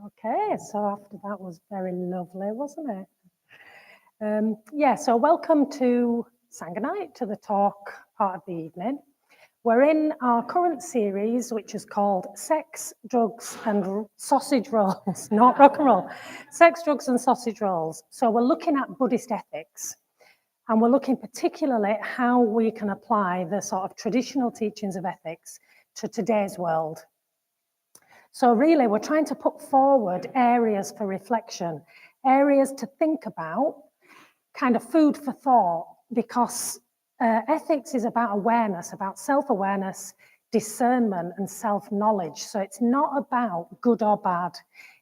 Okay, so after that was very lovely, wasn't it? So welcome to Sangha Night, to the talk part of the evening. We're in our current series, which is called Sex, Drugs and Sausage Rolls, not rock and roll. Sex, Drugs and Sausage Rolls. So we're looking at Buddhist ethics, and we're looking particularly at how we can apply the sort of traditional teachings of ethics to today's world. So really, we're trying to put forward areas for reflection, areas to think about, kind of food for thought, because ethics is about awareness, about self-awareness, discernment and self-knowledge. So it's not about good or bad.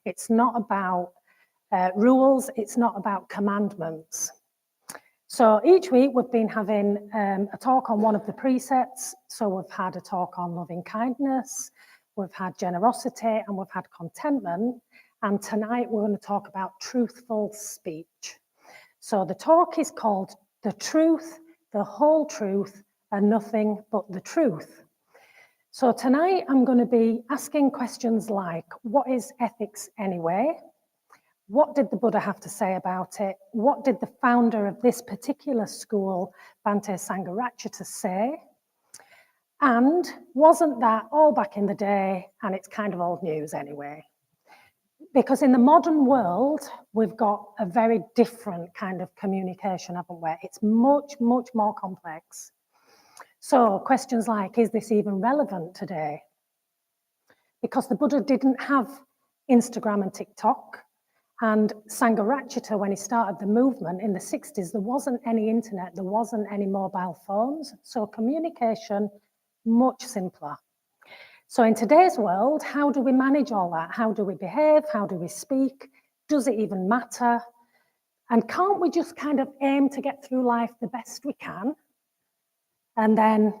It's not about rules. It's not about commandments. So each week we've been having a talk on one of the precepts. So we've had a talk on loving kindness, we've had generosity, and we've had contentment. And tonight we're going to talk about truthful speech. So the talk is called The Truth, the Whole Truth, and Nothing But the Truth. So tonight I'm going to be asking questions like, what is ethics anyway? What did the Buddha have to say about it? What did the founder of this particular school, Bhante Sangha say? And wasn't that all back in the day, and it's kind of old news anyway? Because in the modern world, we've got a very different kind of communication, haven't we? It's much, much more complex. So questions like, is this even relevant today? Because the Buddha didn't have Instagram and TikTok, and Sangha, when he started the movement in the 60s, there wasn't any internet, there wasn't any mobile phones, so communication, much simpler. So in today's world, how do we manage all that? How do we behave? How do we speak? Does it even matter? And can't we just kind of aim to get through life the best we can? And then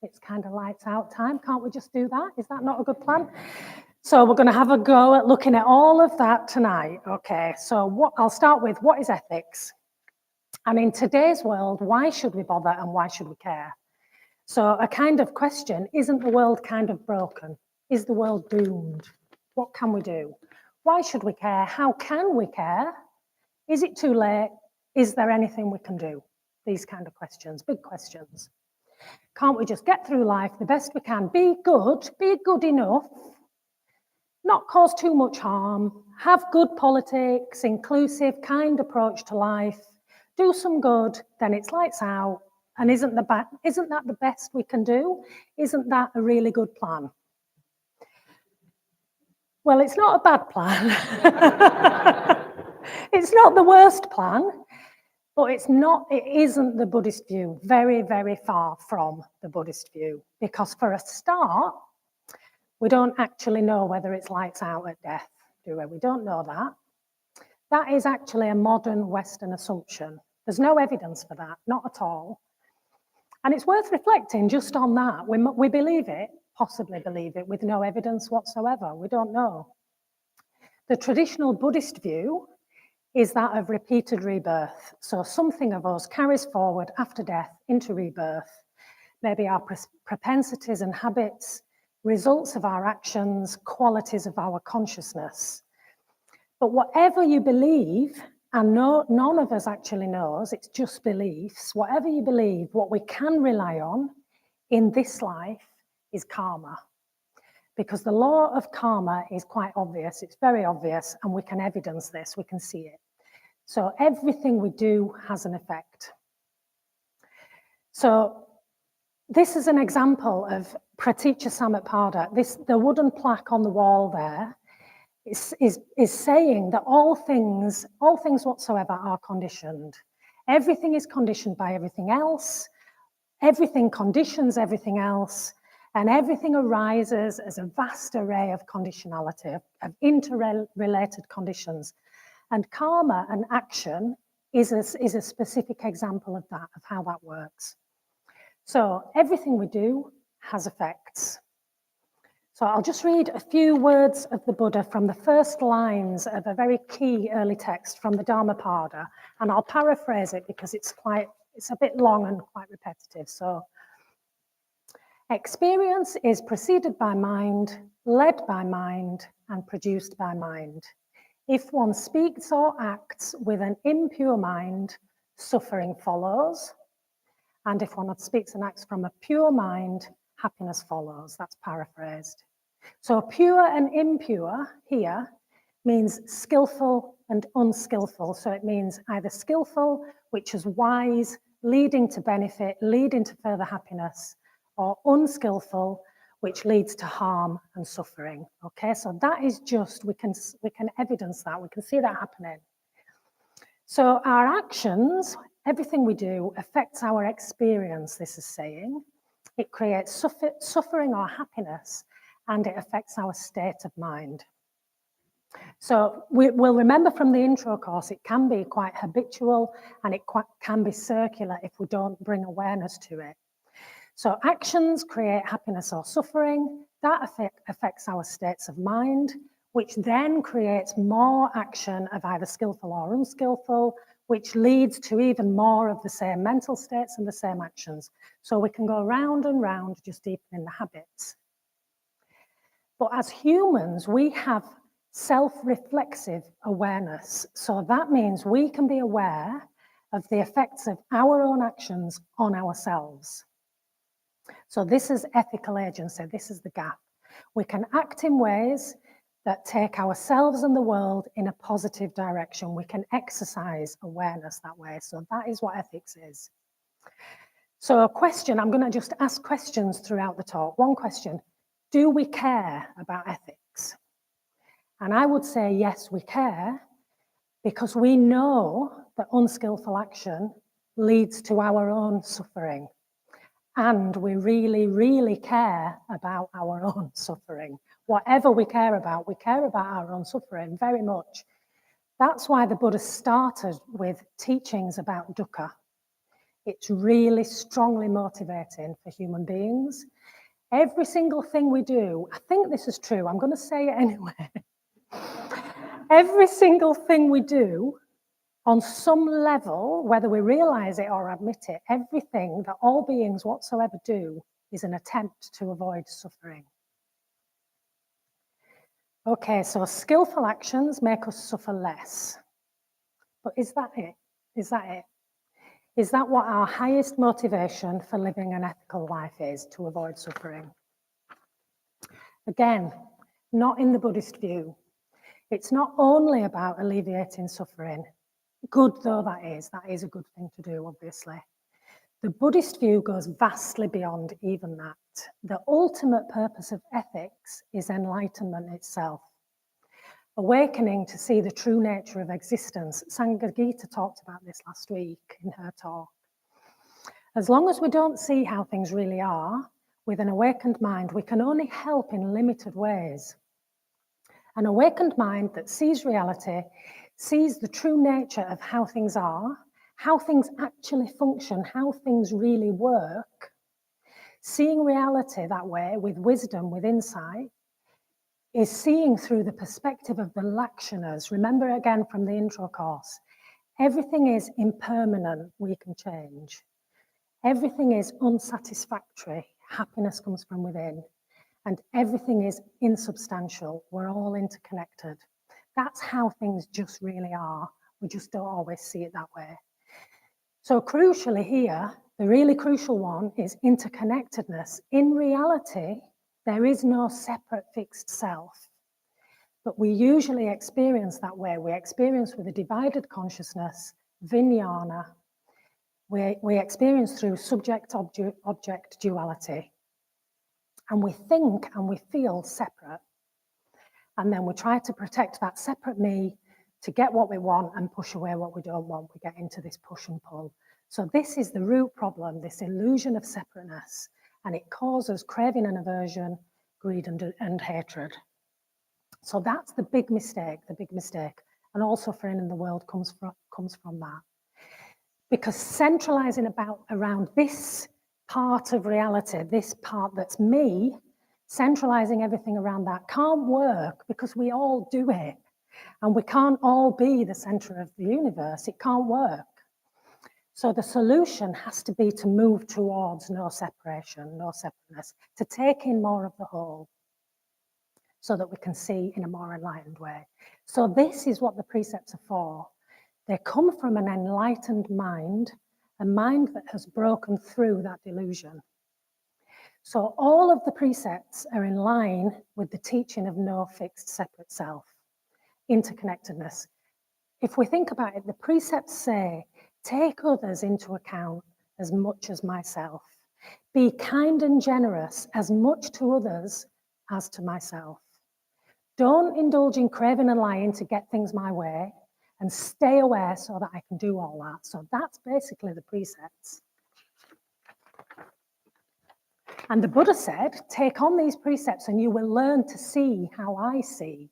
it's kind of lights out time. Can't we just do that? Is that not a good plan? So we're going to have a go at looking at all of that tonight. Okay, so I'll start with, what is ethics? And in today's world, why should we bother and why should we care? So a kind of question, isn't the world kind of broken? Is the world doomed? What can we do? Why should we care? How can we care? Is it too late? Is there anything we can do? These kind of questions, big questions. Can't we just get through life the best we can? Be good enough, not cause too much harm, have good politics, inclusive, kind approach to life, do some good, then it's lights out. And isn't that the best we can do? Isn't that a really good plan? Well, it's not a bad plan. It's not the worst plan, but it isn't the Buddhist view. Very, very far from the Buddhist view. Because for a start, we don't actually know whether it's lights out at death, do we? We don't know that. That is actually a modern Western assumption. There's no evidence for that, not at all. And it's worth reflecting just on that. We believe it, possibly believe it, with no evidence whatsoever. We don't know. The traditional Buddhist view is that of repeated rebirth. So something of us carries forward after death into rebirth. Maybe our propensities and habits, results of our actions, qualities of our consciousness. But whatever you believe, and none of us actually knows, it's just beliefs. Whatever you believe, what we can rely on in this life is karma. Because the law of karma is quite obvious, it's very obvious, and we can evidence this, we can see it. So everything we do has an effect. So this is an example of Praticca Samutpada. The wooden plaque on the wall there is saying that all things whatsoever are conditioned. Everything is conditioned by everything else. Everything conditions everything else. And everything arises as a vast array of conditionality, of interrelated conditions. And karma and action is a specific example of that, of how that works. So everything we do has effects. So I'll just read a few words of the Buddha from the first lines of a very key early text from the Dharmapada, and I'll paraphrase it because it's a bit long and quite repetitive. So Experience is preceded by mind, led by mind, and produced by mind. If one speaks or acts with an impure mind, suffering follows. And if one speaks and acts from a pure mind, happiness follows. That's paraphrased. So pure and impure here means skillful and unskillful. So it means either skillful, which is wise, leading to benefit, leading to further happiness, or unskillful, which leads to harm and suffering. Okay, so that is just, we can evidence that, we can see that happening. So our actions, everything we do affects our experience, this is saying. It creates suffering or happiness, and it affects our state of mind. So we'll remember from the intro course, it can be quite habitual and it can be circular if we don't bring awareness to it. So actions create happiness or suffering. That affects our states of mind, which then creates more action of either skillful or unskillful, which leads to even more of the same mental states and the same actions. So we can go round and round, just deepening the habits. But as humans, we have self-reflexive awareness. So that means we can be aware of the effects of our own actions on ourselves. So this is ethical agency, this is the gap. We can act in ways that take ourselves and the world in a positive direction. We can exercise awareness that way. So that is what ethics is. So a question, I'm going to just ask questions throughout the talk. One question, do we care about ethics? And I would say yes, we care, because we know that unskillful action leads to our own suffering. And we really, really care about our own suffering. Whatever we care about our own suffering very much. That's why the Buddha started with teachings about dukkha. It's really strongly motivating for human beings. Every single thing we do, I think this is true, I'm going to say it anyway. Every single thing we do, on some level, whether we realize it or admit it, everything that all beings whatsoever do is an attempt to avoid suffering. Okay, so skillful actions make us suffer less. But is that it? Is that it? Is that what our highest motivation for living an ethical life is, to avoid suffering? Again, not in the Buddhist view. It's not only about alleviating suffering. Good though that is a good thing to do, obviously. The Buddhist view goes vastly beyond even that. The ultimate purpose of ethics is enlightenment itself. Awakening to see the true nature of existence. Sangha Gita talked about this last week in her talk. As long as we don't see how things really are, with an awakened mind, we can only help in limited ways. An awakened mind that sees reality, sees the true nature of how things are, how things actually function, how things really work, seeing reality that way with wisdom, with insight, is seeing through the perspective of the lakshanas. Remember again from the intro course, everything is impermanent, we can change. Everything is unsatisfactory, happiness comes from within. And everything is insubstantial, we're all interconnected. That's how things just really are. We just don't always see it that way. So crucially here, the really crucial one is interconnectedness. In reality, there is no separate fixed self, but we usually experience that way. We experience with a divided consciousness, vijnana. We experience through subject-object duality. And we think and we feel separate. And then we try to protect that separate me to get what we want and push away what we don't want. We get into this push and pull. So this is the root problem, this illusion of separateness. And it causes craving and aversion, greed and hatred. So that's the big mistake, And all suffering in the world comes from that. Because centralizing around this part of reality, this part that's me, centralizing everything around that can't work because we all do it. And we can't all be the center of the universe. It can't work. So the solution has to be to move towards no separation, no separateness, to take in more of the whole so that we can see in a more enlightened way. So this is what the precepts are for. They come from an enlightened mind, a mind that has broken through that delusion. So all of the precepts are in line with the teaching of no fixed separate self, interconnectedness. If we think about it, the precepts say, take others into account as much as myself. Be kind and generous as much to others as to myself. Don't indulge in craving and lying to get things my way, and stay aware so that I can do all that. So that's basically the precepts. And the Buddha said, take on these precepts and you will learn to see how I see.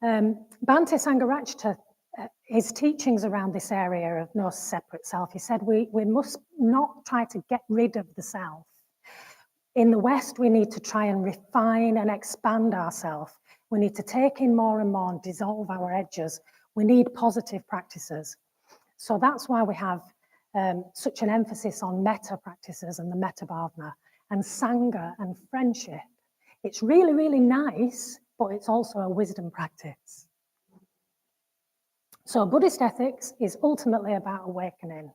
Bhante Sangha, his teachings around this area of no separate self, he said we must not try to get rid of the self. In the West, we need to try and refine and expand ourselves. We need to take in more and more and dissolve our edges. We need positive practices. So that's why we have such an emphasis on metta practices and the metta bhavana and Sangha and friendship. It's really, really nice, but it's also a wisdom practice. So Buddhist ethics is ultimately about awakening.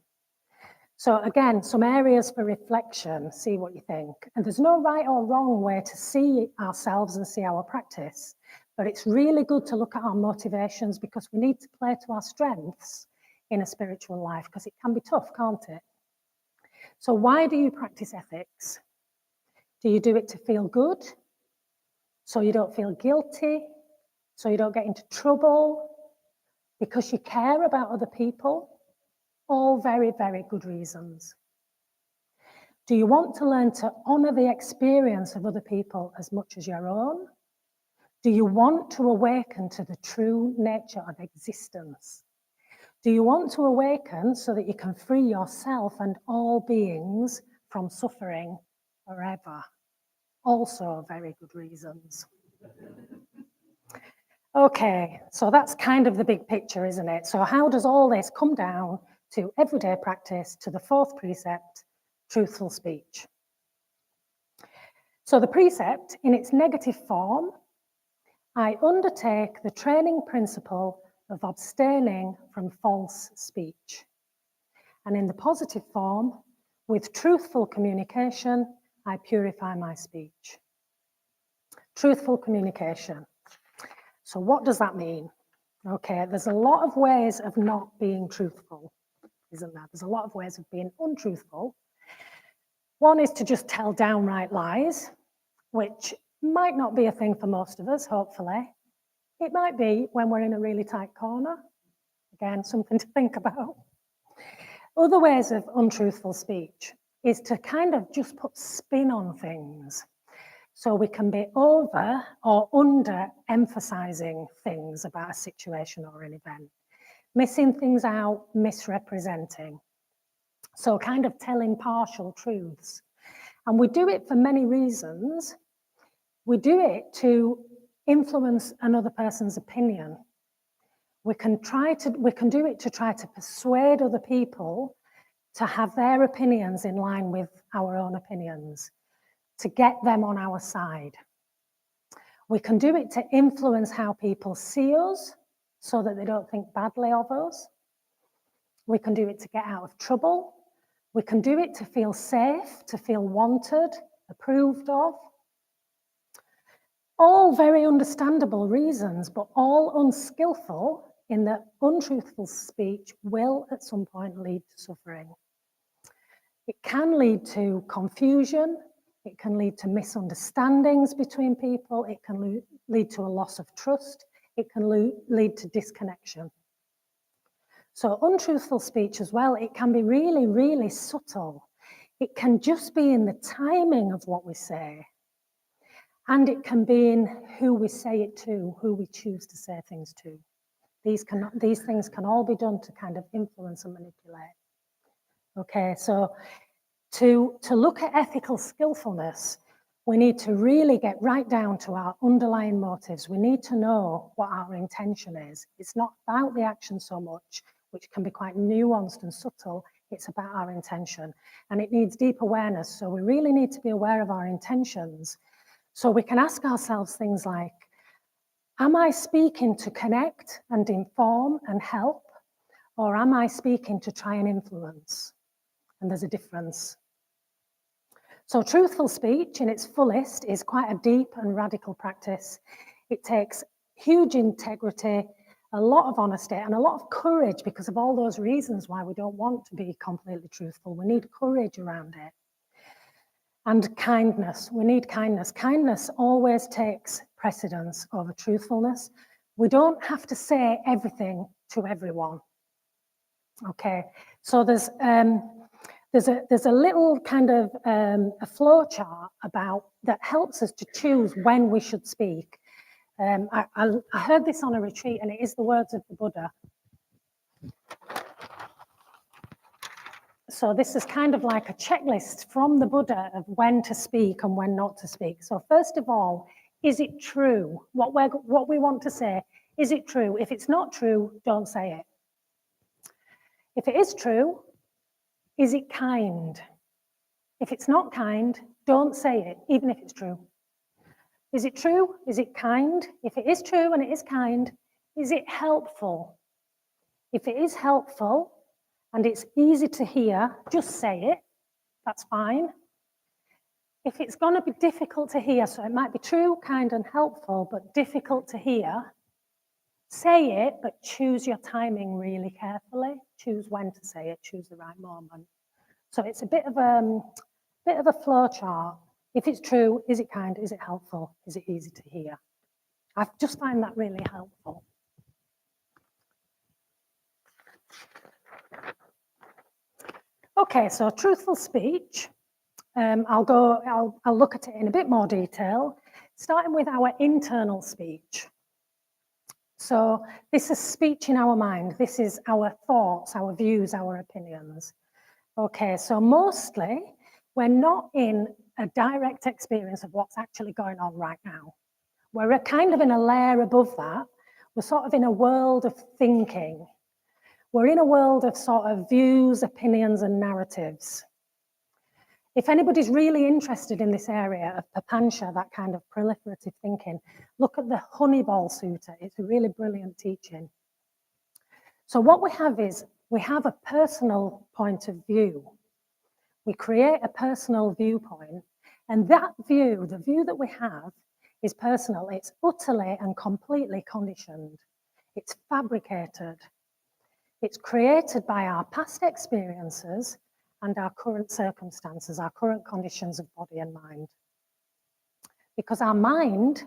So again, some areas for reflection, see what you think. And there's no right or wrong way to see ourselves and see our practice, but it's really good to look at our motivations because we need to play to our strengths in a spiritual life because it can be tough, can't it? So why do you practice ethics? Do you do it to feel good? So you don't feel guilty? So you don't get into trouble? Because you care about other people? All very, very good reasons. Do you want to learn to honor the experience of other people as much as your own? Do you want to awaken to the true nature of existence? Do you want to awaken so that you can free yourself and all beings from suffering forever? Also very good reasons. Okay, so that's kind of the big picture, isn't it? So how does all this come down to everyday practice, to the fourth precept, truthful speech? So the precept, in its negative form, I undertake the training principle of abstaining from false speech. And in the positive form, with truthful communication, I purify my speech. Truthful communication. So what does that mean? Okay, there's a lot of ways of not being truthful, isn't there? There's a lot of ways of being untruthful. One is to just tell downright lies, which might not be a thing for most of us, hopefully. It might be when we're in a really tight corner. Again, something to think about. Other ways of untruthful speech is to kind of just put spin on things. So we can be over or under emphasizing things about a situation or an event, missing things out, misrepresenting. So kind of telling partial truths. And we do it for many reasons. We do it to influence another person's opinion. We can do it to try to persuade other people to have their opinions in line with our own opinions, to get them on our side. We can do it to influence how people see us so that they don't think badly of us. We can do it to get out of trouble. We can do it to feel safe, to feel wanted, approved of. All very understandable reasons, but all unskillful in that untruthful speech will at some point lead to suffering. It can lead to confusion. It can lead to misunderstandings between people. It can lead to a loss of trust. It can lead to disconnection. So untruthful speech as well, it can be really, really subtle. It can just be in the timing of what we say. And it can be in who we say it to, who we choose to say things to. These things can all be done to kind of influence and manipulate. Okay, so to look at ethical skillfulness, we need to really get right down to our underlying motives. We need to know what our intention is. It's not about the action so much. which can be quite nuanced and subtle. It's about our intention, and it needs deep awareness. So we really need to be aware of our intentions. So we can ask ourselves things like, am I speaking to connect and inform and help? Or am I speaking to try and influence? And there's a difference. So truthful speech in its fullest is quite a deep and radical practice. It takes huge integrity, a lot of honesty, and a lot of courage because of all those reasons why we don't want to be completely truthful. We need courage around it. And kindness, we need kindness. Kindness always takes precedence over truthfulness. We don't have to say everything to everyone. Okay, so there's a little kind of a flow chart about that helps us to choose when we should speak. I heard this on a retreat, and it is the words of the Buddha. So this is kind of like a checklist from the Buddha of when to speak and when not to speak. So first of all, is it true? What we want to say, is it true? If it's not true, don't say it. If it is true, is it kind? If it's not kind, don't say it, even if it's true. Is it true? Is it kind? If it is true and it is kind, is it helpful? If it is helpful and it's easy to hear, just say it. That's fine. If it's going to be difficult to hear, so it might be true, kind, and helpful, but difficult to hear, say it, but choose your timing really carefully. Choose when to say it, choose the right moment. So it's a bit of a flow chart. If it's true, is it kind, is it helpful, is it easy to hear? I just find that really helpful. Okay, so truthful speech. I'll look at it in a bit more detail, starting with our internal speech. So this is speech in our mind. This is our thoughts, our views, our opinions. Okay, so mostly we're not in a direct experience of what's actually going on right now. We're kind of in a layer above that. We're sort of in a world of thinking. We're in a world of sort of views, opinions, and narratives. If anybody's really interested in this area of Papancha, that kind of proliferative thinking, look at the Honeyball Sutta. It's a really brilliant teaching. So what we have is, we have a personal point of view. We create a personal viewpoint, and that view, the view that we have, is personal. It's utterly and completely conditioned. It's fabricated. It's created by our past experiences and our current circumstances, our current conditions of body and mind. Because our mind,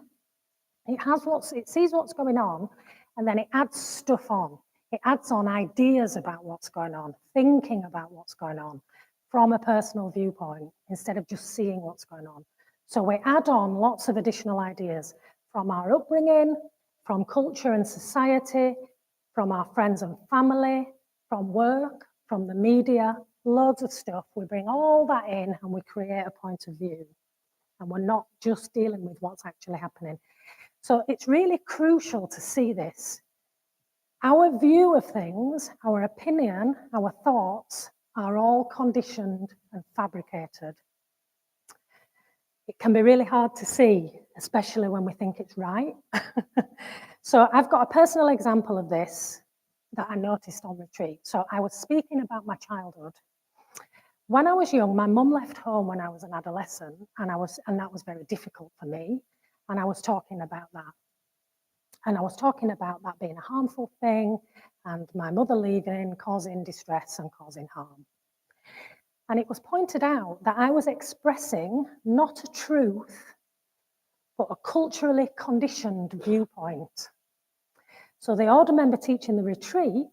it sees what's going on, and then it adds stuff on. It adds on ideas about what's going on, thinking about what's going on from a personal viewpoint, instead of just seeing what's going on. So we add on lots of additional ideas from our upbringing, from culture and society, from our friends and family, from work, from the media, loads of stuff. We bring all that in and we create a point of view. And we're not just dealing with what's actually happening. So it's really crucial to see this. Our view of things, our opinion, our thoughts are all conditioned and fabricated. It can be really hard to see, especially when we think it's right. So I've got a personal example of this that I noticed on retreat. So I was speaking about my childhood. When I was young, my mum left home when I was an adolescent, and that was very difficult for me. And I was talking about that. And I was talking about that being a harmful thing, and my mother leaving, causing distress and causing harm. And it was pointed out that I was expressing not a truth, but a culturally conditioned viewpoint. So the order member teaching the retreat,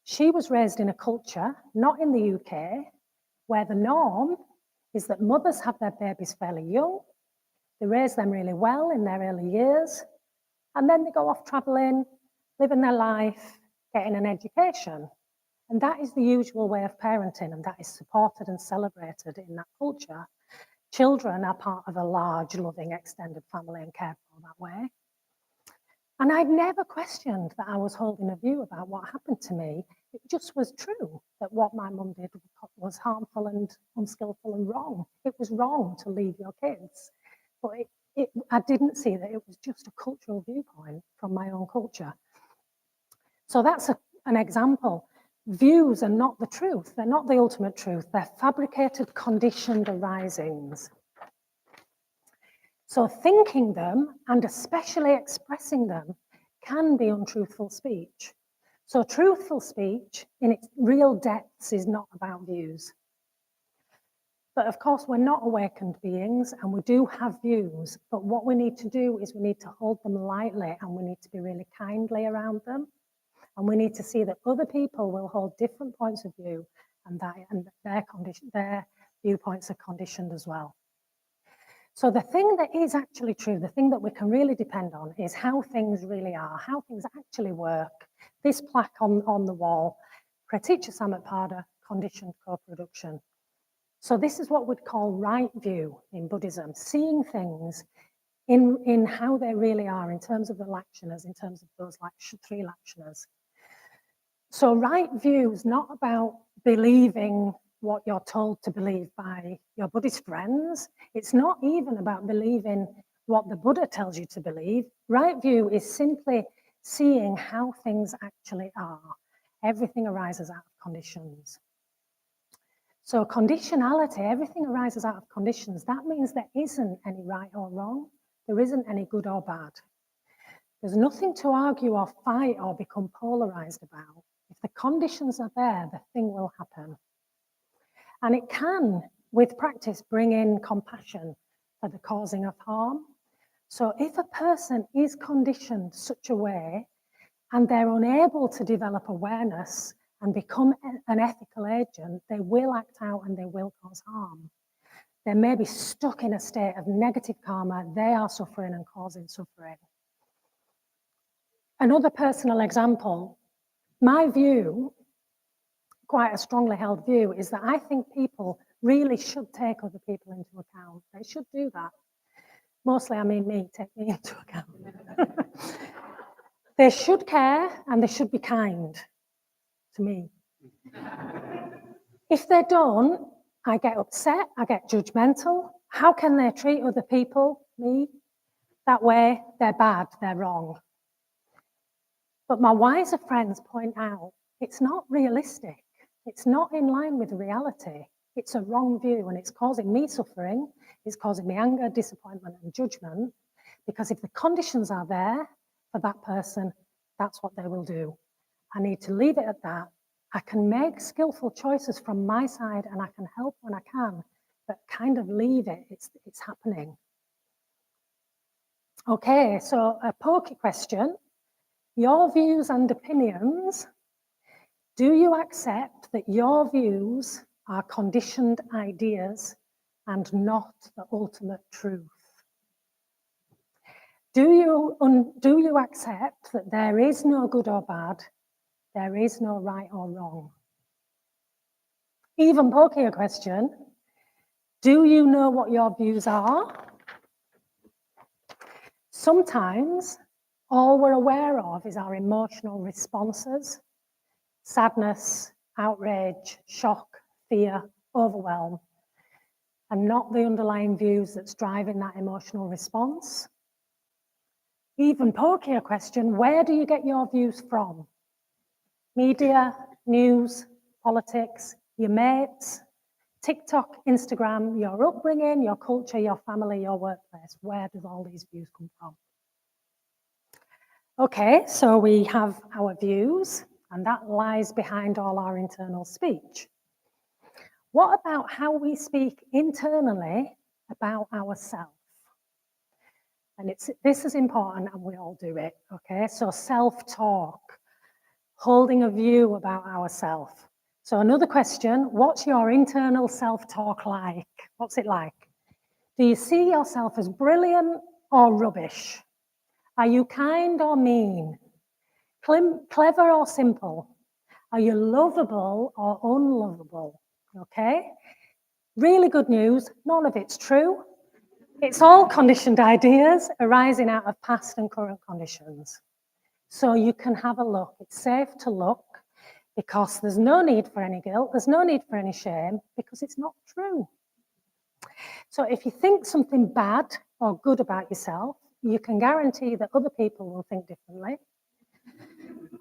she was raised in a culture, not in the UK, where the norm is that mothers have their babies fairly young, they raise them really well in their early years, and then they go off traveling, living their life, getting an education. And that is the usual way of parenting, and that is supported and celebrated in that culture. Children are part of a large, loving, extended family and cared for that way. And I'd never questioned that I was holding a view about what happened to me It just was true that what my mum did was harmful and unskillful and wrong. It was wrong to leave your kids. But I didn't see that it was just a cultural viewpoint from my own culture. So that's an example. Views are not the truth. They're not the ultimate truth. They're fabricated, conditioned arisings. So thinking them, and especially expressing them, can be untruthful speech. So truthful speech in its real depths is not about views. But of course, we're not awakened beings and we do have views. But what we need to do is we need to hold them lightly and we need to be really kindly around them. And we need to see that other people will hold different points of view and their viewpoints are conditioned as well. So the thing that is actually true, the thing that we can really depend on is how things really are, how things actually work. This plaque on the wall, Praticca Samutpada, conditioned co-production. So this is what we'd call right view in Buddhism, seeing things in how they really are in terms of the lakshanas, in terms of those three lakshanas. So right view is not about believing what you're told to believe by your Buddhist friends. It's not even about believing what the Buddha tells you to believe. Right view is simply seeing how things actually are. Everything arises out of conditions. So conditionality, everything arises out of conditions. That means there isn't any right or wrong. There isn't any good or bad. There's nothing to argue or fight or become polarized about. If the conditions are there, the thing will happen. And it can, with practice, bring in compassion for the causing of harm. So if a person is conditioned such a way and they're unable to develop awareness and become an ethical agent, they will act out and they will cause harm. They may be stuck in a state of negative karma. They are suffering and causing suffering. Another personal example, my view, quite a strongly held view, is that I think people really should take other people into account. They should do that. Mostly, I mean me, take me into account. They should care and they should be kind to me. If they don't, I get upset, I get judgmental. How can they treat other people, me, that way? They're bad, they're wrong. But my wiser friends point out it's not realistic. It's not in line with reality. It's a wrong view and it's causing me suffering. It's causing me anger, disappointment, and judgment. Because if the conditions are there for that person, that's what they will do. I need to leave it at that. I can make skillful choices from my side and I can help when I can, but kind of leave it. It's happening. Okay, so a pokey question. Your views and opinions, do you accept that your views are conditioned ideas and not the ultimate truth? Do you accept that there is no good or bad, there is no right or wrong? Even pokier question, do you know what your views are? Sometimes all we're aware of is our emotional responses, sadness, outrage, shock, fear, overwhelm, and not the underlying views that's driving that emotional response. Even pokier question, where do you get your views from? Media, news, politics, your mates, TikTok, Instagram, your upbringing, your culture, your family, your workplace. Where do all these views come from? Okay, so we have our views, and that lies behind all our internal speech. What about how we speak internally about ourselves? And this is important, and we all do it, okay? So self-talk, holding a view about ourselves. So another question, what's your internal self-talk like? What's it like? Do you see yourself as brilliant or rubbish? Are you kind or mean? Clever or simple? Are you lovable or unlovable? Okay? Really good news, none of it's true. It's all conditioned ideas arising out of past and current conditions. So you can have a look. It's safe to look. because there's no need for any guilt, there's no need for any shame, because it's not true. So if you think something bad or good about yourself, you can guarantee that other people will think differently.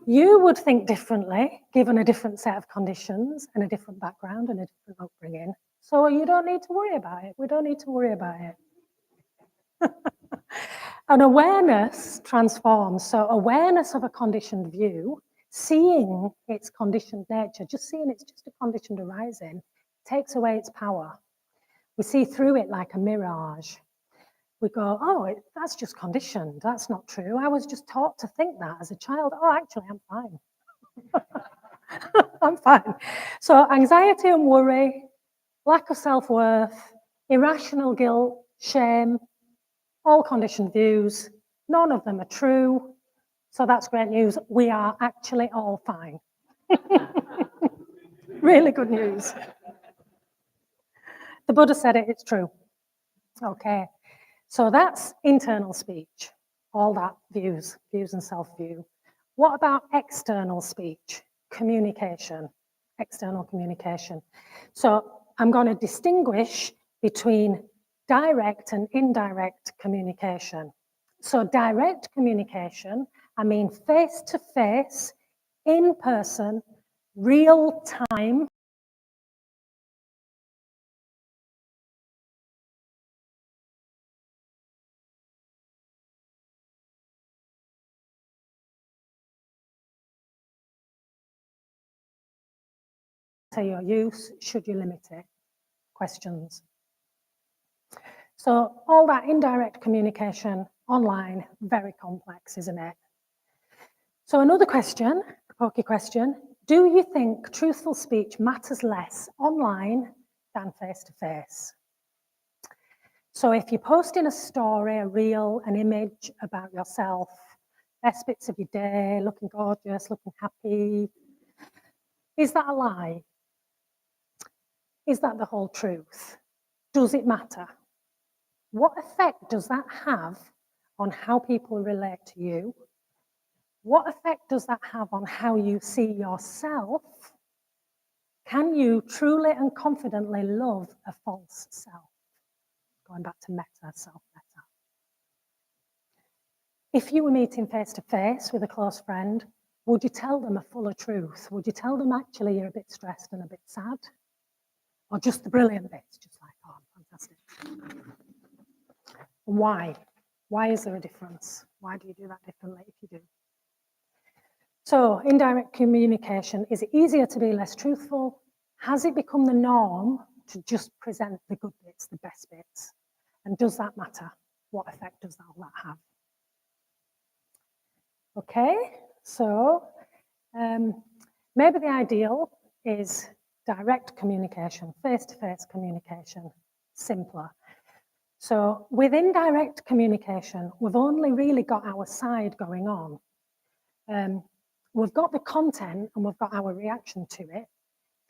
You would think differently, given a different set of conditions and a different background and a different upbringing. So you don't need to worry about it. We don't need to worry about it. And awareness transforms. So awareness of a conditioned view, seeing its conditioned nature, just seeing it's just a conditioned arising, takes away its power. We see through it like a mirage. We go, oh, that's just conditioned. That's not true. I was just taught to think that as a child. Oh, actually, I'm fine. I'm fine. So anxiety and worry, lack of self-worth, irrational guilt, shame, all conditioned views, none of them are true. So that's great news. We are actually all fine. Really good news. The Buddha said it, it's true. Okay. So that's internal speech, all that views and self-view. What about external speech, communication, external communication? So I'm going to distinguish between direct and indirect communication. So direct communication, I mean face-to-face, in person, real time. Your use, should you limit it? Questions. So all that indirect communication online, very complex, isn't it? So another question, a pokey question, do you think truthful speech matters less online than face-to-face? So if you're posting a story, a reel, an image about yourself, best bits of your day, looking gorgeous, looking happy, is that a lie? Is that the whole truth? Does it matter? What effect does that have on how people relate to you? What effect does that have on how you see yourself? Can you truly and confidently love a false self? Going back to meta, self-meta. If you were meeting face-to-face with a close friend, would you tell them a fuller truth? Would you tell them actually you're a bit stressed and a bit sad? Or just the brilliant bits, just like, oh, fantastic. Why? Why is there a difference? Why do you do that differently if you do? So indirect communication, is it easier to be less truthful? Has it become the norm to just present the good bits, the best bits? And does that matter? What effect does all that have? Okay, so maybe the ideal is direct communication, face-to-face communication, simpler. So with indirect communication, we've only really got our side going on. We've got the content and we've got our reaction to it.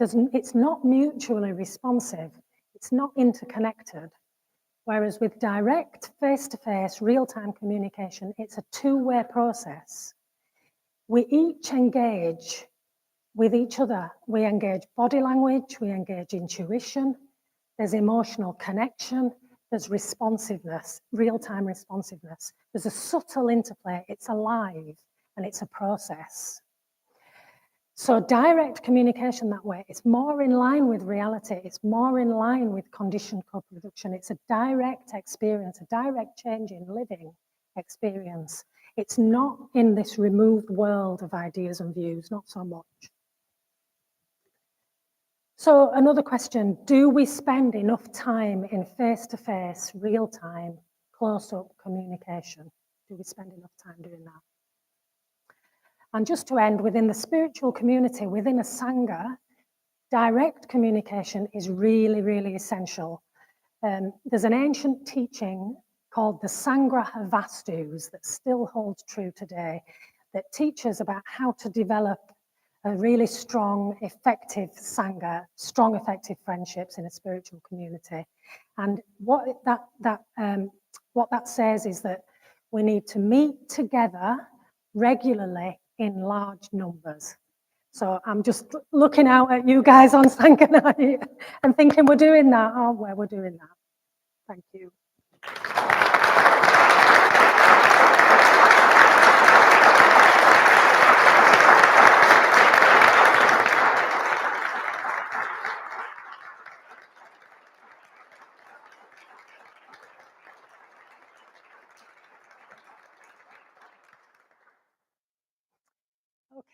It's not mutually responsive. It's not interconnected. Whereas with direct, face-to-face, real-time communication, it's a two-way process. We each engage with each other. We engage body language, we engage intuition, there's emotional connection, there's responsiveness, real-time responsiveness. There's a subtle interplay, it's alive, and it's a process. So direct communication that way, it's more in line with reality, it's more in line with conditioned co-production, it's a direct experience, a direct change in living experience. It's not in this removed world of ideas and views, not so much. So another question, do we spend enough time in face-to-face, real-time, close-up communication? Do we spend enough time doing that? And just to end, within the spiritual community, within a Sangha, direct communication is really, really essential. There's an ancient teaching called the Sangha Vastus that still holds true today, that teaches about how to develop a really strong, effective Sangha, strong, effective friendships in a spiritual community. And what that says is that we need to meet together regularly in large numbers. So I'm just looking out at you guys on Sangha Night and thinking we're doing that, aren't we? We're doing that. Thank you.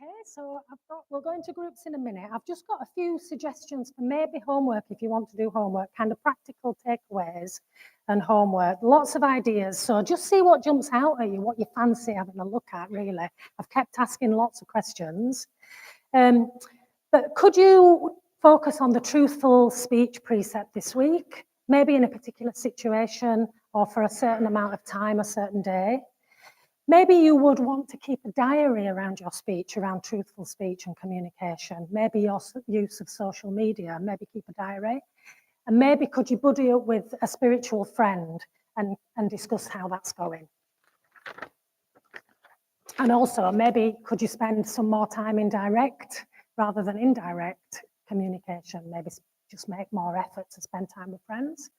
Okay, so we'll go into groups in a minute. I've just got a few suggestions for maybe homework if you want to do homework, kind of practical takeaways and homework. Lots of ideas. So just see what jumps out at you, what you fancy having a look at, really. I've kept asking lots of questions. But could you focus on the truthful speech precept this week? Maybe in a particular situation or for a certain amount of time, a certain day. Maybe you would want to keep a diary around your speech, around truthful speech and communication. Maybe your use of social media, maybe keep a diary. And maybe could you buddy up with a spiritual friend and discuss how that's going. And also, maybe could you spend some more time in direct rather than indirect communication? Maybe just make more effort to spend time with friends.